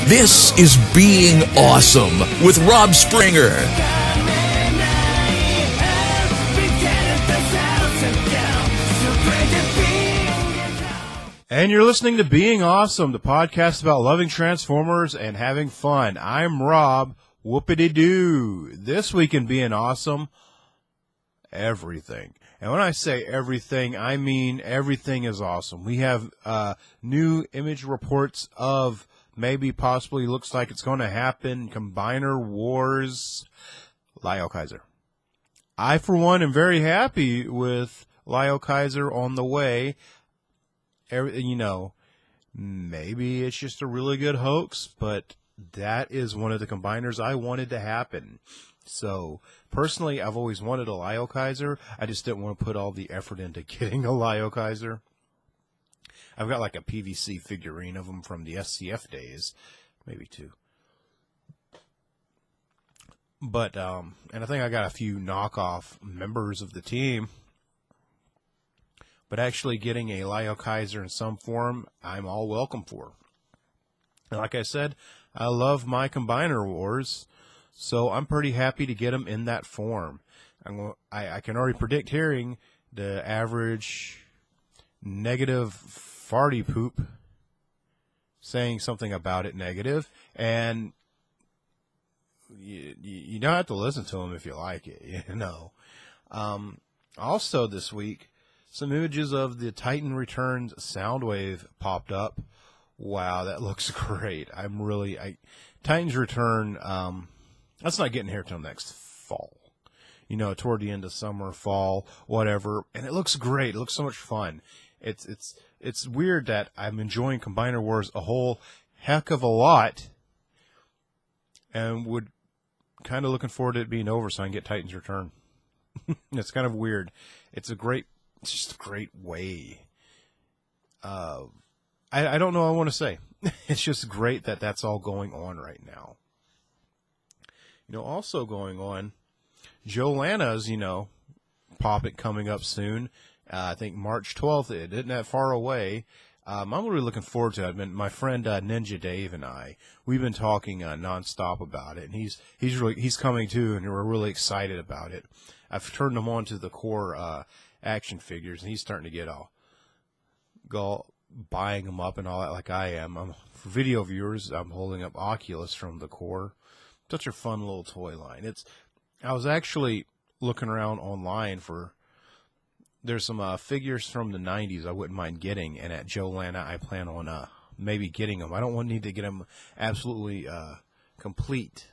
This is Being Awesome with Rob Springer. And you're listening to Being Awesome, the podcast about loving Transformers and having fun. I'm Rob. Whoopity-doo. This week in Being Awesome, everything. And when I say everything, I mean everything is awesome. We have new image reports of maybe possibly looks like it's going to happen, Combiner Wars, Lyle Kaiser. I, for one, am very happy with Lyle Kaiser on the way. Maybe it's just a really good hoax, but that is one of the combiners I wanted to happen. So, personally, I've always wanted a Lyle Kaiser. I just didn't want to put all the effort into getting a Lyle Kaiser. I've got like a PVC figurine of them from the SCF days. Maybe two. But, and I think I got a few knockoff members of the team. But actually getting a Lyle Kaiser in some form, I'm all welcome for. And like I said, I love my Combiner Wars, so I'm pretty happy to get them in that form. I can already predict hearing the average negative farty poop saying something about it negative, and you don't have to listen to them if you like it, Also this week, some images of the Titan Returns Soundwave popped up. Wow, that looks great. Titan's Return, that's not getting here till next fall. Toward the end of summer, fall, whatever. And it looks great. It looks so much fun. It's weird that I'm enjoying Combiner Wars a whole heck of a lot and would kind of looking forward to it being over so I can get Titan's Return. It's kind of weird. It's just a great way. I don't know what I want to say. It's just great that that's all going on right now. Also going on, Joe Lana's, Pop-It coming up soon. I think March 12th. It isn't that far away. I'm really looking forward to it. My friend Ninja Dave and we've been talking nonstop about it, and he's coming too, and we're really excited about it. I've turned him on to the core action figures, and he's starting to get go buying them up and all that like I am. For video viewers, I'm holding up Oculus from the core. Such a fun little toy line. I was actually looking around online there's some figures from the 90s I wouldn't mind getting, and at Joe Lana I plan on maybe getting them. I don't need to get them absolutely complete,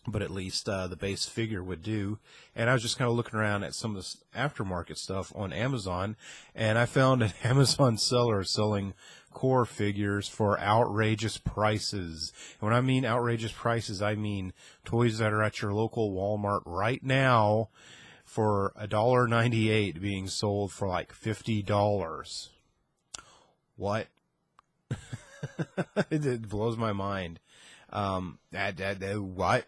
but at least the base figure would do. And I was just kind of looking around at some of this aftermarket stuff on Amazon, and I found an Amazon seller selling core figures for outrageous prices. And when I mean outrageous prices, I mean toys that are at your local Walmart right now for $1.98 being sold for like $50. What? It blows my mind. What?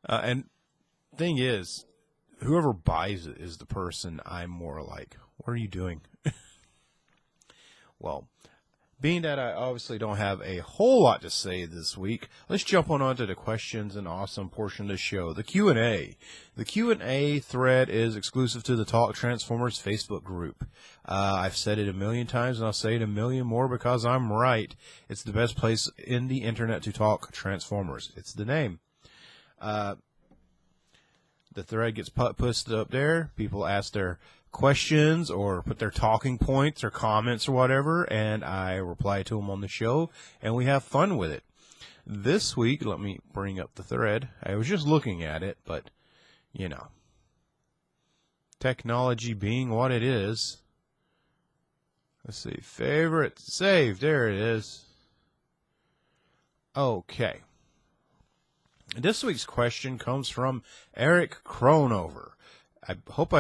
And thing is, whoever buys it is the person I'm more like, what are you doing? Well, being that I obviously don't have a whole lot to say this week, let's jump on to the questions and awesome portion of the show, the Q&A. The Q&A thread is exclusive to the Talk Transformers Facebook group. I've said it a million times, and I'll say it a million more because I'm right. It's the best place in the internet to talk Transformers. It's the name. The thread gets posted up there. People ask their questions or put their talking points or comments or whatever, and I reply to them on the show, and we have fun with it. This week, let me bring up the thread. I was just looking at it, but, technology being what it is. Let's see, favorite, save, there it is. Okay. This week's question comes from Eric Cronover. I hope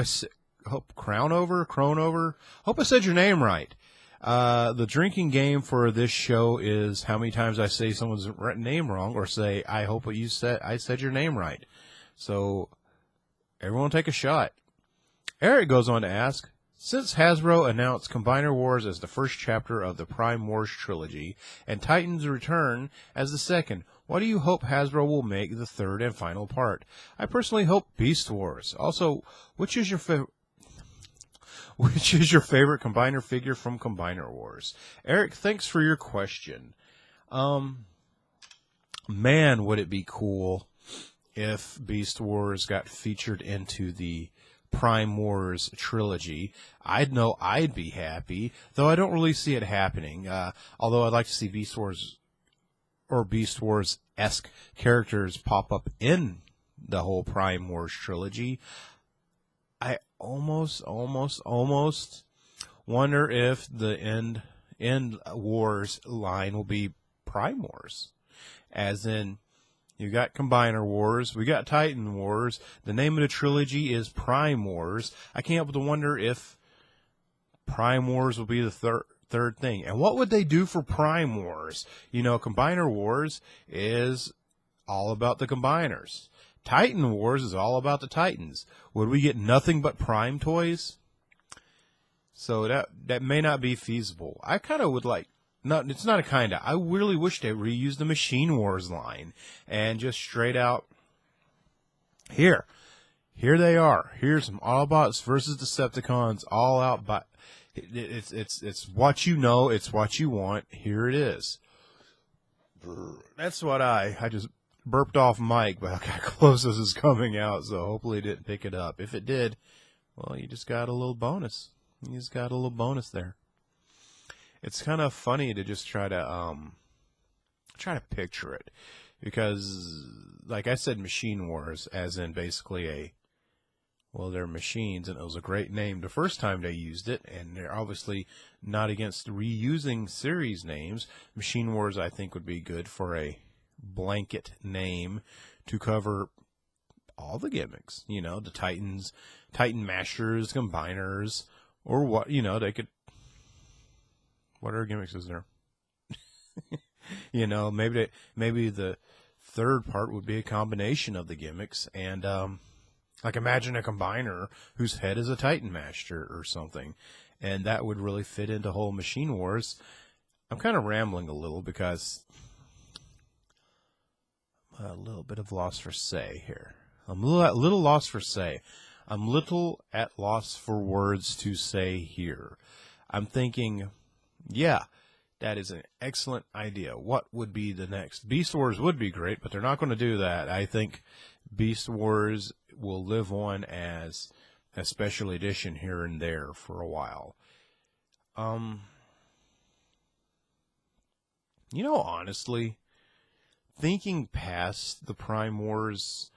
Cronover. Hope I said your name right. The drinking game for this show is how many times I say someone's name wrong, or say, I hope what you said, I said your name right. So, everyone take a shot. Eric goes on to ask, Since Hasbro announced Combiner Wars as the first chapter of the Prime Wars trilogy, and Titans Return as the second, what do you hope Hasbro will make the third and final part? I personally hope Beast Wars. Also, which is your favorite Combiner figure from Combiner Wars? Eric, thanks for your question. Man, would it be cool if Beast Wars got featured into the Prime Wars trilogy. I'd know I'd be happy, though I don't really see it happening. Although I'd like to see Beast Wars or Beast Wars-esque characters pop up in the whole Prime Wars trilogy. I almost wonder if the end Wars line will be Prime Wars. As in, you got Combiner Wars, we got Titan Wars, the name of the trilogy is Prime Wars. I can't help but wonder if Prime Wars will be the third thing. And what would they do for Prime Wars? You know, Combiner Wars is all about the Combiners. Titan Wars is all about the Titans. Would we get nothing but Prime toys? So that may not be feasible. I kind of would like, no, it's not a kind of, I really wish they reused the Machine Wars line and just straight out, here they are. Here's some Autobots versus Decepticons all out by, it's what you know, it's what you want. Here it is. That's what I just burped off mic, but look how close this is coming out, so hopefully it didn't pick it up. If it did, well, you just got a little bonus. You just got a little bonus there. It's kind of funny to just try to picture it, because, like I said, Machine Wars, as in basically they're machines, and it was a great name the first time they used it, and they're obviously not against reusing series names. Machine Wars, I think, would be good for a blanket name to cover all the gimmicks, you know, the Titans, Titan Masters, Combiners, or what, you know, they could, what other gimmicks is there? You know, maybe the third part would be a combination of the gimmicks, and like imagine a Combiner whose head is a Titan Master or something, and that would really fit into whole Machine Wars. I'm kind of rambling a little because a little bit of loss for say here. I'm a little lost for say. I'm little at loss for words to say here. I'm thinking, yeah, that is an excellent idea. What would be the next? Beast Wars would be great, but they're not going to do that. I think Beast Wars will live on as a special edition here and there for a while. You know, honestly, thinking past the Prime Wars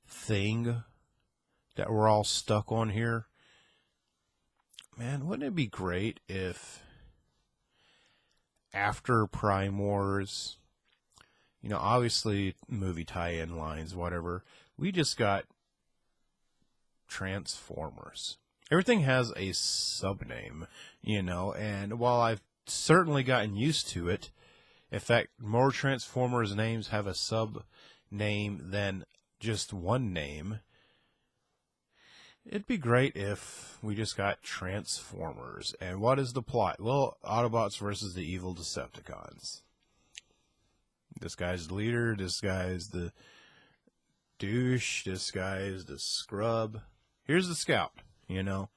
thing that we're all stuck on here, man, wouldn't it be great if after Prime Wars, you know, obviously movie tie-in lines, whatever, we just got Transformers. Everything has a sub-name, you know, and while I've certainly gotten used to it, in fact, more Transformers names have a sub-name than just one name. It'd be great if we just got Transformers. And what is the plot? Well, Autobots versus the evil Decepticons. This guy's the leader, this guy's the douche, this guy's the scrub. Here's the scout, you know.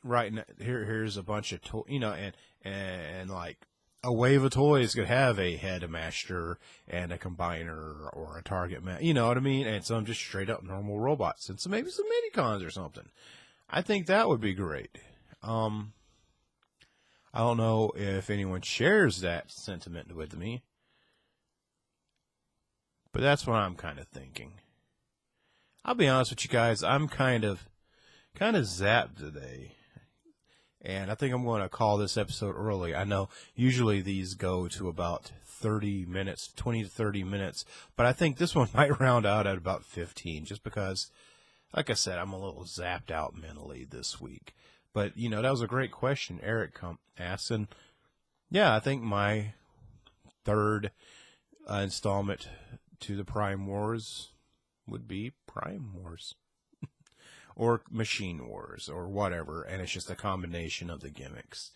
Right now, here's a bunch of you know, and like a wave of toys could have a head master and a combiner or a target man, you know what I mean? And some just straight up normal robots and maybe some minicons or something. I think that would be great. I don't know if anyone shares that sentiment with me, but that's what I'm kind of thinking. I'll be honest with you guys, I'm kind of zapped today. And I think I'm going to call this episode early. I know usually these go to about 30 minutes, 20 to 30 minutes. But I think this one might round out at about 15 just because, like I said, I'm a little zapped out mentally this week. But, you know, that was a great question Eric asked. And, yeah, I think my third installment to the Prime Wars would be Prime Wars. or Machine Wars or whatever, and it's just a combination of the gimmicks.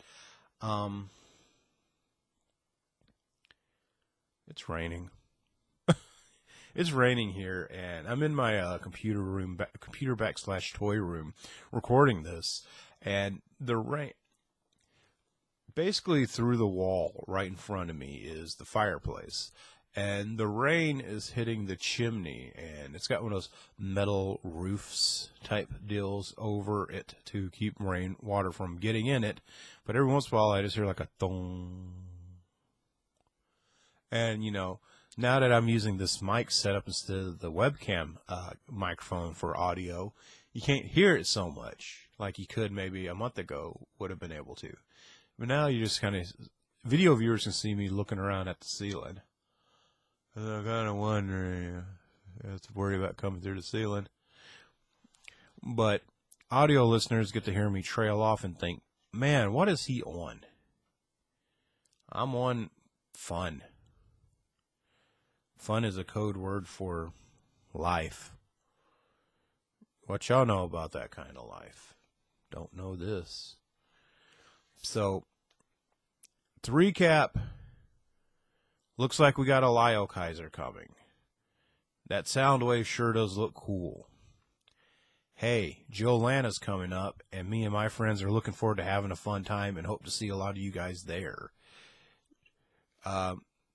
It's raining. It's raining here, and I'm in my computer / toy room recording this, and the rain, basically through the wall right in front of me is the fireplace, and the rain is hitting the chimney, and it's got one of those metal roofs type deals over it to keep rainwater from getting in it, but every once in a while I just hear like a thong. And, you know, now that I'm using this mic setup instead of the webcam microphone for audio, you can't hear it so much like you could maybe a month ago would have been able to. But now you just kind of, video viewers can see me looking around at the ceiling. And I'm kind of wondering, I have to worry about coming through the ceiling. But audio listeners get to hear me trail off and think, man, what is he on? I'm on fun. Fun is a code word for life. What y'all know about that kind of life? Don't know this. So, to recap, looks like we got a Lio Kaiser coming. That Soundwave sure does look cool. Hey, Joe Lana's coming up, and me and my friends are looking forward to having a fun time and hope to see a lot of you guys there.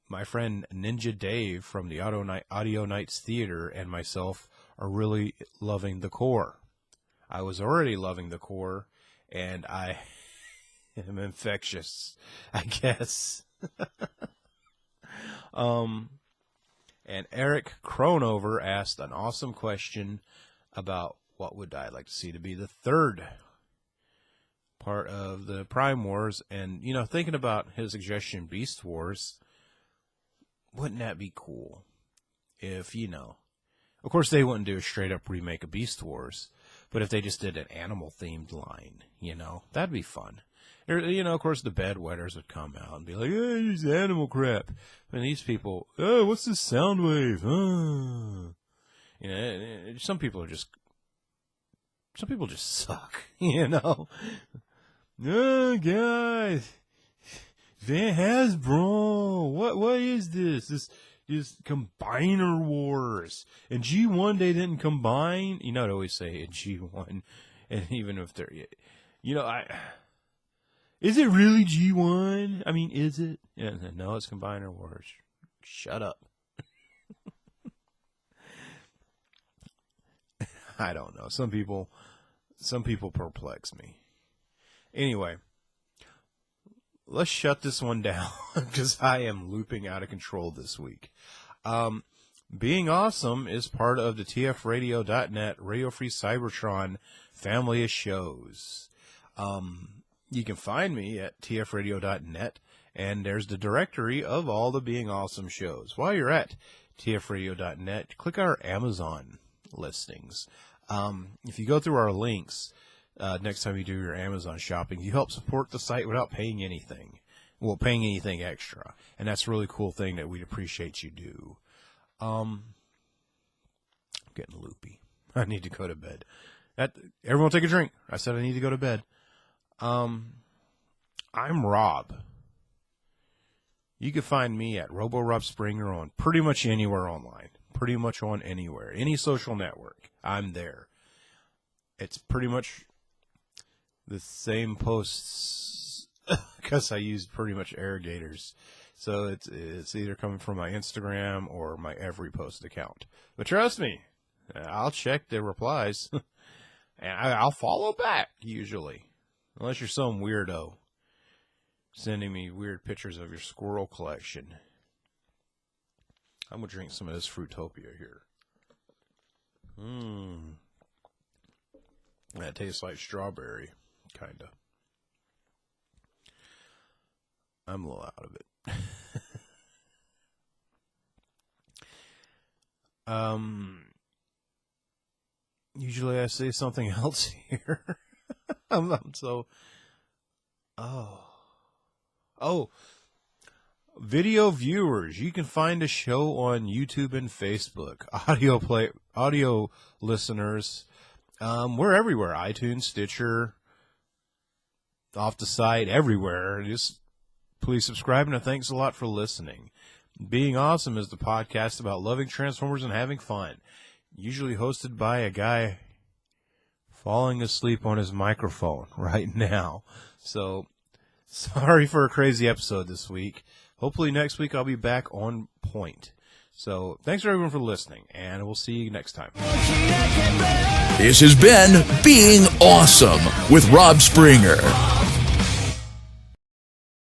My friend Ninja Dave from the Audio Nights Theater and myself are really loving the core. I was already loving the core, and I am infectious, I guess. And Eric Cronover asked an awesome question about what would I like to see to be the third part of the Prime Wars. And, you know, thinking about his suggestion, Beast Wars, wouldn't that be cool if, you know, of course they wouldn't do a straight up remake of Beast Wars, but if they just did an animal themed line, you know, that'd be fun. Or, you know, of course the bedwetters would come out and be like, hey, this animal crap. And these people, oh, what's this Soundwave? You know, some people just suck, you know. Oh, guys. Van Hasbro, what is this? This Combiner Wars. In G1 they didn't combine. You know, I always say in G1, and even if they're, you know, is it really G1? I mean, is it? Yeah, no, it's Combiner Wars. Shut up. I don't know. Some people perplex me. Anyway. Let's shut this one down because I am looping out of control this week. Being Awesome is part of the TFRadio.net Radio Free Cybertron family of shows. You can find me at TFRadio.net, and there's the directory of all the Being Awesome shows. While you're at TFRadio.net, click our Amazon listings. If you go through our links, next time you do your Amazon shopping, you help support the site without paying anything. Well, paying anything extra. And that's a really cool thing that we'd appreciate you do. I'm getting loopy. I need to go to bed. Everyone take a drink. I said I need to go to bed. I'm Rob. You can find me at Rob Springer on pretty much anywhere online. Pretty much on anywhere. Any social network. I'm there. It's pretty much the same posts because I use pretty much irrigators. So it's either coming from my Instagram or my Every Post account. But trust me, I'll check the replies and I'll follow back usually. Unless you're some weirdo sending me weird pictures of your squirrel collection. I'm going to drink some of this Fruitopia here. That tastes like strawberry, kind of. I'm a little out of it. Usually I say something else here. I'm so... Oh. Video viewers, you can find a show on YouTube and Facebook. Audio listeners, We're everywhere. iTunes, Stitcher, off the site, everywhere. Just please subscribe, and thanks a lot for listening. Being Awesome is the podcast about loving Transformers and having fun. Usually hosted by a guy falling asleep on his microphone right now. So, sorry for a crazy episode this week. Hopefully next week I'll be back on point. So, thanks for everyone for listening, and we'll see you next time. This has been Being Awesome with Rob Springer.